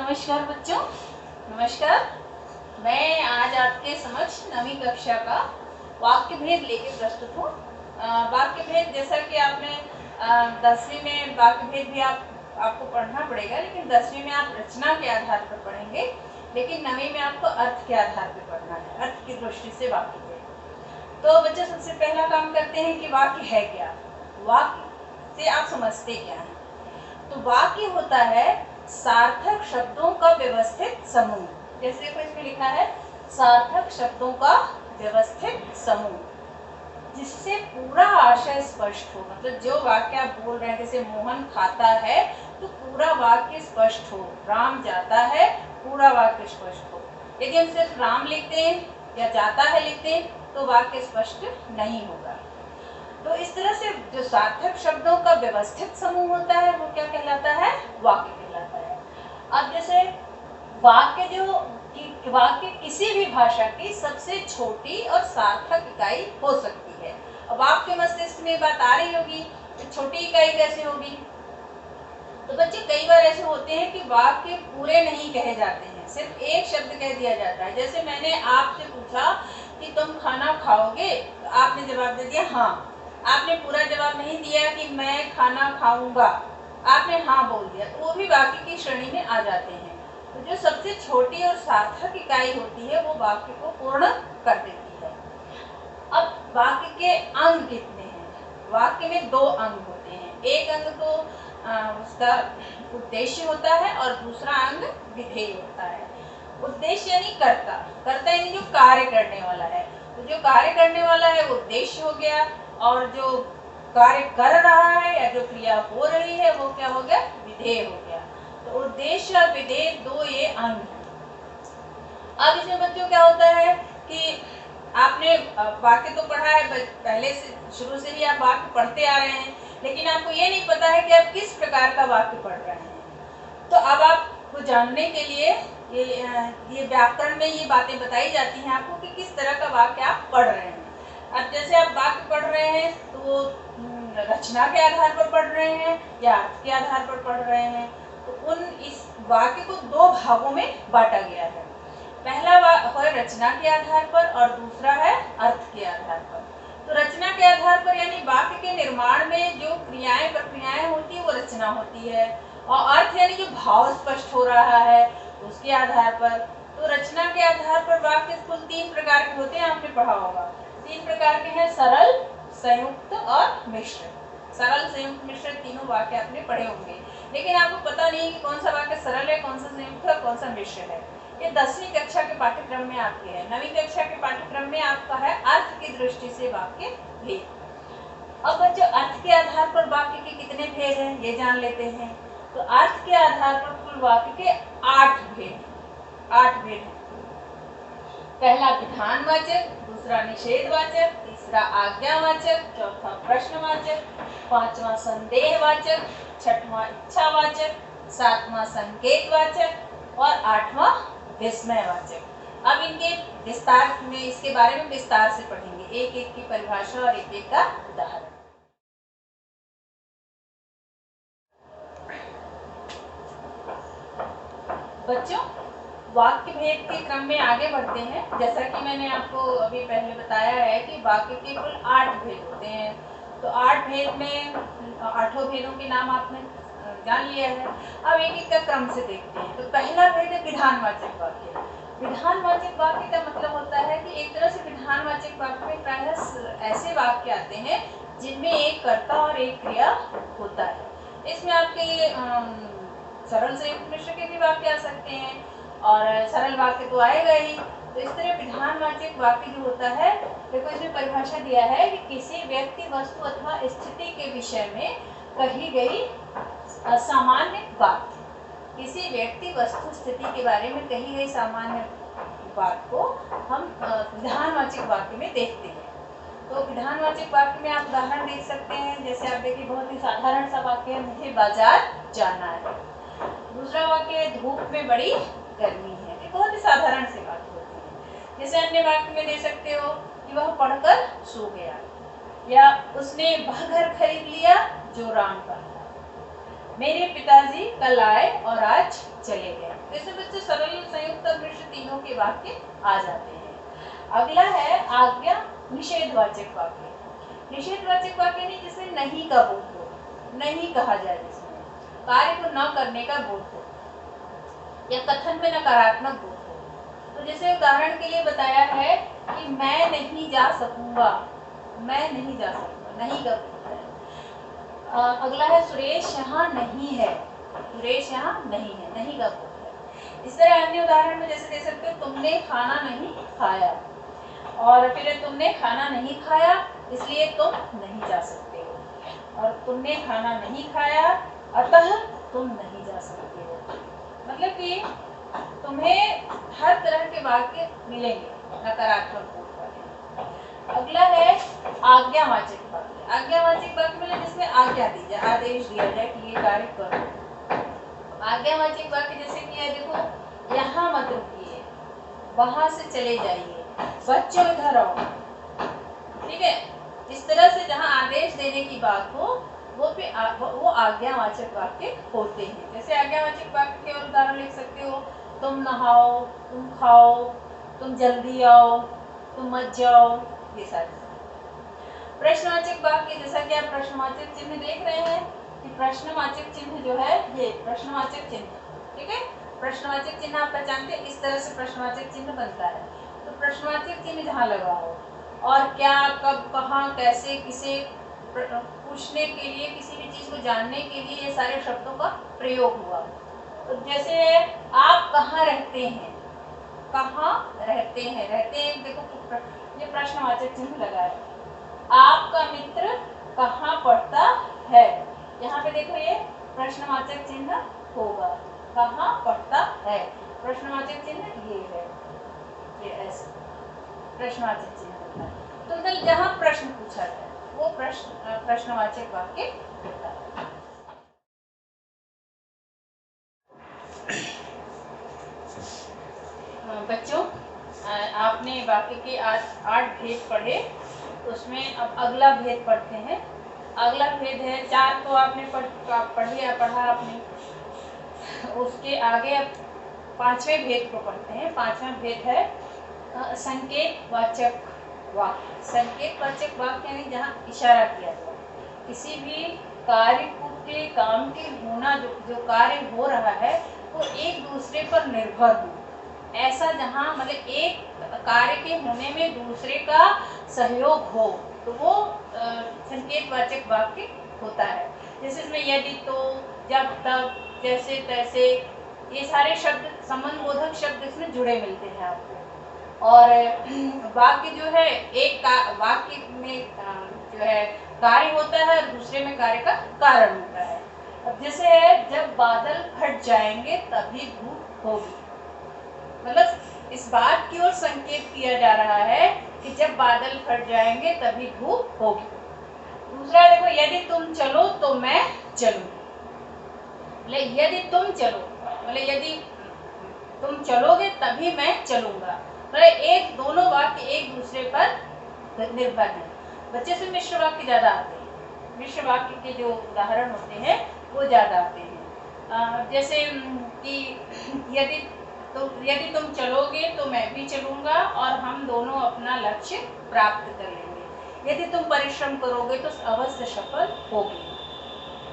नमस्कार बच्चों, नमस्कार। मैं आज आपके समक्ष 9वीं कक्षा का वाक्य भेद लेके प्रस्तुत हूँ। वाक्य भेद जैसा कि आपने 10वीं में वाक्य भेद भी आपको पढ़ना पड़ेगा, लेकिन 10वीं में आप रचना के आधार पर पढ़ेंगे, लेकिन 9वीं में आपको अर्थ के आधार पर पढ़ना है, अर्थ की दृष्टि से वाक्य भेद। तो बच्चे सबसे पहला काम करते हैं कि वाक्य है क्या, वाक्य से आप समझते क्या हैं। तो वाक्य होता है सार्थक शब्दों का व्यवस्थित समूह। जैसे इसमें लिखा है सार्थक शब्दों का व्यवस्थित समूह, जिससे पूरा आशय स्पष्ट हो। मतलब जो वाक्य आप बोल रहे हैं, जैसे मोहन खाता है, तो पूरा वाक्य स्पष्ट हो। राम जाता है, पूरा वाक्य स्पष्ट हो। यदि हम सिर्फ राम लिखते हैं या जाता है लिखते हैं तो वाक्य स्पष्ट नहीं होगा। तो इस तरह से जो सार्थक शब्दों का व्यवस्थित समूह होता है वो क्या कहलाता है, वाक्य कहलाता है। अब जैसे वाक्य किसी भी भाषा की सबसे छोटी और सार्थक इकाई हो सकती है। अब आपके मस्तिष्क में बात आ रही होगी कि छोटी इकाई कैसे होगी। तो बच्चे कई बार ऐसे होते हैं कि वाक्य पूरे नहीं कहे जाते हैं, सिर्फ एक शब्द कह दिया जाता है। जैसे मैंने आपसे पूछा कि तुम खाना खाओगे, तो आपने जवाब दे दिया हाँ। आपने पूरा जवाब नहीं दिया कि मैं खाना खाऊंगा, आपने हाँ बोल दिया, तो वो भी वाक्य की श्रेणी में आ जाते हैं। तो जो सबसे छोटी और सार्थक इकाई होती है वो वाक्य को पूर्ण कर देती है। अब वाक्य के अंग कितने हैं? वाक्य में 2 अंग होते हैं। एक अंग तो उसका उद्देश्य होता है और दूसरा अंग विधेय होता है। उद्देश्य यानी कर्ता, कर्ता यानी जो कार्य करने वाला है। तो जो कार्य करने वाला है वो उद्देश्य हो गया, और जो कार्य कर रहा है या जो क्रिया हो रही है वो क्या हो गया, विधेय हो गया। तो उद्देश्य और विधेय 2 ये अंग हैं। अब इसमें बच्चों क्या होता है कि आपने वाक्य तो पढ़ा है, पहले से शुरू से ही आप वाक्य पढ़ते आ रहे हैं, लेकिन आपको ये नहीं पता है कि आप किस प्रकार का वाक्य पढ़ रहे हैं। तो अब आपको जानने के लिए ये व्याकरण में ये बातें बताई जाती हैं आपको कि किस तरह का वाक्य आप पढ़ रहे हैं। अब जैसे आप वाक्य पढ़ रहे हैं तो वो रचना के आधार पर पढ़ रहे हैं या अर्थ के आधार पर पढ़ रहे हैं। तो इस वाक्य को 2 भागों में बांटा गया है। पहला है रचना के आधार पर और दूसरा है अर्थ के आधार पर। तो रचना के आधार पर यानी वाक्य के निर्माण में जो क्रियाएं प्रक्रियाएं होती है वो रचना होती है, और अर्थ यानी जो भाव स्पष्ट हो रहा है उसके आधार पर। तो रचना के आधार पर वाक्य कुल 3 प्रकार के होते हैं, आपने पढ़ा होगा। 3 प्रकार के हैं, सरल, संयुक्त और मिश्र। सरल, संयुक्त, मिश्र तीनों वाक्य आपने पढ़े होंगे, लेकिन आपको पता नहीं कि कौन सा वाक्य सरल है, कौन सा संयुक्त है, कौन सा मिश्र है। ये 10वीं कक्षा के पाठ्यक्रम में आपके है। 9वीं कक्षा के पाठ्यक्रम में आपका है अर्थ की दृष्टि से वाक्य भेद। अब बच्चों अर्थ के आधार पर वाक्य के कितने भेद हैं ये जान लेते हैं। तो अर्थ के आधार पर कुल वाक्य के 8 भेद हैं। पहला विधानवाचक, दूसरा निषेधवाचक, तीसरा आज्ञावाचक, चौथा प्रश्नवाचक, 5वां संदेहवाचक, 6वां इच्छावाचक, 7वां संकेतवाचक और 8वां विस्मयवाचक। अब इनके विस्तार में, इसके बारे में विस्तार से पढ़ेंगे, एक एक की परिभाषा और एक एक का उदाहरण। बच्चों वाक्य भेद के क्रम में आगे बढ़ते हैं। जैसा कि मैंने आपको अभी पहले बताया है कि वाक्य के कुल 8 भेद होते हैं। तो 8 भेद में 8 भेदों के नाम आपने जान लिया है। अब एक एक का क्रम से देखते हैं। तो पहला भेद है विधानवाचक वाक्य। विधानवाचक वाक्य का मतलब होता है कि एक तरह से विधानवाचक वाक्य में प्रायः ऐसे वाक्य आते हैं जिनमें एक कर्ता और एक क्रिया होता है। इसमें आपके सरल, संयुक्त, मिश्र के भी वाक्य आ सकते हैं, और सरल वाक्य तो आएगा ही। तो इस तरह विधानवाचक वाक्य जो होता है, देखो इसमें परिभाषा दिया है कि किसी व्यक्ति, वस्तु अथवा स्थिति के विषय में कही गई सामान्य बात। किसी व्यक्ति, वस्तु, स्थिति के बारे में कही गई सामान्य बात को हम विधानवाचक वाक्य में देखते हैं। तो विधानवाचक वाक्य में आप उदाहरण देख सकते हैं। जैसे आप देखिए, बहुत ही साधारण सा वाक्य है, मुझे बाजार जाना है। दूसरा वाक्य है, धूप में बड़ी गर्मी है। ये बहुत ही साधारण सी बात होती है। जैसे अन्य वाक्य में दे सकते हो कि वह पढ़कर सो गया, या उसने वह घर खरीद लिया जो राम का था। मेरे पिताजी कल आए और आज चले गए। ऐसे बच्चे सरल संयुक्त और मिश्र तीनों के वाक्य आ जाते हैं। अगला है आज्ञा निषेधवाचक वाक्य। निषेधवाचक वाक्य नहीं जिसमें नहीं का बोध हो, नहीं कहा जाए, जिसमें कार्य को न करने का बोध हो या कथन में नकारात्मक बोध हो। तो जैसे उदाहरण के लिए बताया है कि मैं नहीं जा सकूंगा, मैं नहीं जा सकूंगा, नहीं का बोध है। अगला है सुरेश यहाँ नहीं है, सुरेश यहाँ नहीं है, नहीं का बोध है। इस तरह अन्य उदाहरण में जैसे दे सकते हो तुमने खाना नहीं खाया, और फिर तुमने खाना नहीं खाया इसलिए तुम नहीं जा सकते हो, और तुमने खाना नहीं खाया अतः तुम नहीं जा सकते हो। मतलब कि तुम्हें हर तरह के वाक्य मिलेंगे नकारात्मक बोध वाले। अगला है आज्ञावाचक वाक्य। आज्ञावाचक वाक्य मतलब जिसमें आज्ञा दी जाए, आदेश दिया जाए कि ये कार्य करो। आज्ञावाचक वाक्य जैसे कि है देखो, यहाँ मत रुकिए, वहां से चले जाइए, बच्चों इधर आओ, ठीक है। इस तरह से जहाँ आदेश देने की बात हो वो आज्ञावाचक वाक्य होते हैं। जैसे आज्ञावाचक वाक्य के और उदाहरण लिख सकते हो, तुम नहाओ, तुम खाओ, तुम जल्दी आओ, तुम मत जाओ, ये सारे। प्रश्नवाचक वाक्य जैसा कि आप प्रश्नवाचक चिन्ह देख रहे हैं कि प्रश्नवाचक चिन्ह जो है ये प्रश्नवाचक चिन्ह, ठीक है। प्रश्नवाचक चिन्ह आप पहचानते हैं, इस तरह से प्रश्नवाचक चिन्ह बनता है। तो प्रश्नवाचक चिन्ह जहाँ लगा हो और क्या, कब, कहाँ, कैसे, किसे पूछने के लिए, किसी भी चीज को जानने के लिए ये सारे शब्दों का प्रयोग हुआ। तो जैसे आप कहाँ रहते हैं, कहाँ रहते हैं, रहते हैं देखो ये प्रश्नवाचक चिन्ह लगा है। आपका मित्र कहाँ पढ़ता है, यहाँ पे देखो ये प्रश्नवाचक चिन्ह होगा, कहाँ पढ़ता है, प्रश्नवाचक चिन्ह ये है, ये ऐसे प्रश्नवाचक चिन्ह होता है। तो मतलब जहाँ प्रश्न पूछा है वो प्रश्नवाचक वाक्य होता है। बच्चों आपने वाक्य के 8 भेद पढ़े, उसमें अब अगला भेद पढ़ते हैं। अगला भेद है 4 तो आपने पढ़ा आपने, उसके आगे अब 5वें भेद को पढ़ते हैं। 5वां भेद है संकेतवाचक वाक्य। संकेतवाचक वाक्य यानी जहाँ इशारा किया गया, किसी भी कार्य के काम के होना, जो कार्य हो रहा है वो एक दूसरे पर निर्भर हो, ऐसा जहाँ मतलब एक कार्य के होने में दूसरे का सहयोग हो, तो वो संकेतवाचक वाक्य होता है। जैसे इसमें यदि, तो, जब, तब, जैसे, तैसे, ये सारे शब्द संबंधबोधक शब्द इसमें जुड़े मिलते हैं आपको। और वाक्य जो है एक वाक्य में जो है कार्य होता है और दूसरे में कार्य का कारण होता है। अब जैसे है जब बादल फट जाएंगे तभी धूप होगी, मतलब इस बात की ओर संकेत किया जा रहा है कि जब बादल फट जाएंगे तभी धूप होगी। दूसरा देखो, यदि तुम चलो तो मैं चलूंगी, यदि तुम चलो मतलब यदि तुम चलोगे तभी मैं चलूंगा, एक दोनों वाक्य एक दूसरे पर निर्भर है। बच्चे से मिश्र वाक्य ज्यादा आते हैं, मिश्र वाक्य के जो उदाहरण होते हैं वो ज्यादा आते हैं। जैसे कि यदि तुम चलोगे तो मैं भी चलूंगा और हम दोनों अपना लक्ष्य प्राप्त कर लेंगे। यदि तुम परिश्रम करोगे तो अवश्य सफल होगी,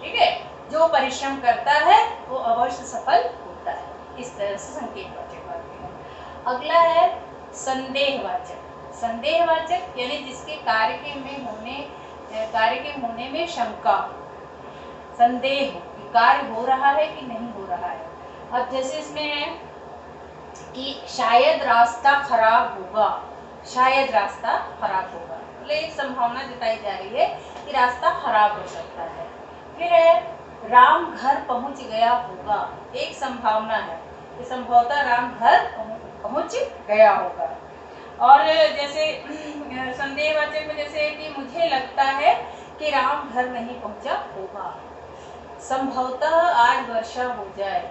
ठीक है। जो परिश्रम करता है वो अवश्य सफल होता है। इस तरह से संकेतवाचक वाक्य है। अगला है संदेहवाचक। संदेहवाचक यानी जिसके कार्य के होने में शंका, संदेह कि कार्य हो रहा है कि नहीं हो रहा है। अब जैसे इसमें है कि शायद रास्ता खराब होगा, शायद रास्ता खराब होगा, मतलब एक संभावना जताई जा रही है कि रास्ता खराब हो सकता है। फिर है राम घर पहुंच गया होगा, एक संभावना है कि संभवतः राम घर पहुंच गया होगा। और जैसे संदेहवाचक में जैसे कि मुझे लगता है कि राम घर नहीं पहुंचा होगा, संभवतः आज वर्षा हो जाए।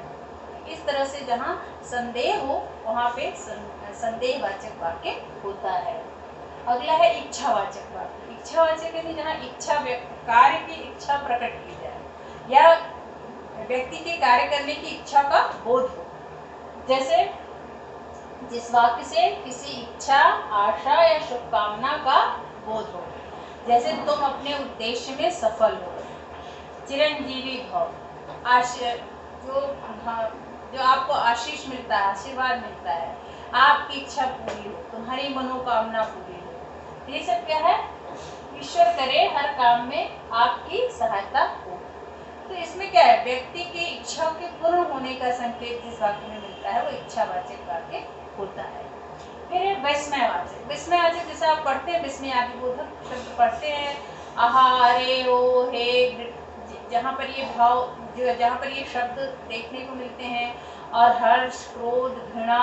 इस तरह से जहाँ संदेह हो वहाँ पे संदेहवाचक वाक्य होता है। अगला है इच्छावाचक वाक्य। इच्छावाचक यानी जहाँ इच्छा कार्य की इच्छा प्रकट की जाए या व्यक्ति के कार्य करने की इच्छा का बोध हो। जैसे जिस वाक्य से किसी इच्छा, आशा या शुभकामना का बोध हो। जैसे तुम अपने उद्देश्य में सफल हो। चिरंजीवी भव, जो आपको आशीष मिलता है, आशीर्वाद मिलता है, आपकी इच्छा पूरी हो, तुम्हारी मनोकामना पूरी हो। ये सब क्या है? ईश्वर करे हर काम में आपकी सहायता हो। तो इसमें क्या है? व्यक्ति की इच्छा के पूर्ण होने का संकेत जिस वाक्य में मिलता है वो इच्छावाचक वाक्य होता है। फिर विस्मयवाचक। विस्मयवाचक जैसे आप पढ़ते हैं, विस्मयादिबोधक शब्द पढ़ते हैं, आहा, अरे, ओ, हे, जहाँ पर ये भाव, जहाँ पर ये शब्द देखने को मिलते हैं और हर्ष, क्रोध, घृणा,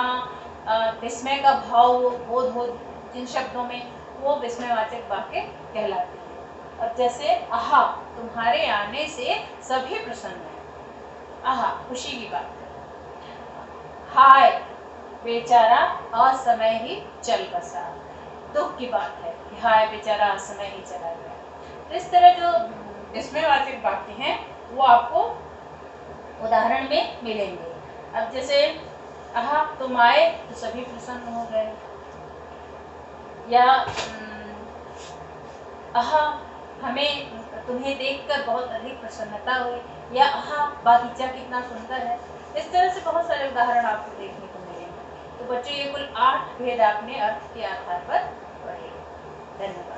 विस्मय का भाव बोध हो जिन शब्दों में, वो विस्मयवाचक वाक्य कहलाते हैं। अब जैसे आहा, तुम्हारे आने से सभी प्रसन्न हैं। आहा, खुशी की बात है। हाय, बेचारा असमय ही चल बसा, दुख की बात है कि हाय बेचारा असमय ही चला गया। तो इस तरह जो विस्मयवाचक वाक्य हैं वो आपको उदाहरण में मिलेंगे। अब जैसे आहा, तुम आए तो सभी प्रसन्न हो गए, या आहा, हमें तुम्हें देखकर बहुत अधिक प्रसन्नता हुई, या आहा, बागीचा कितना सुंदर है। इस तरह से बहुत सारे उदाहरण आपको देखने को मिलेंगे। तो बच्चों, ये कुल 8 भेद आपने अर्थ के आधार पर पढ़े। धन्यवाद।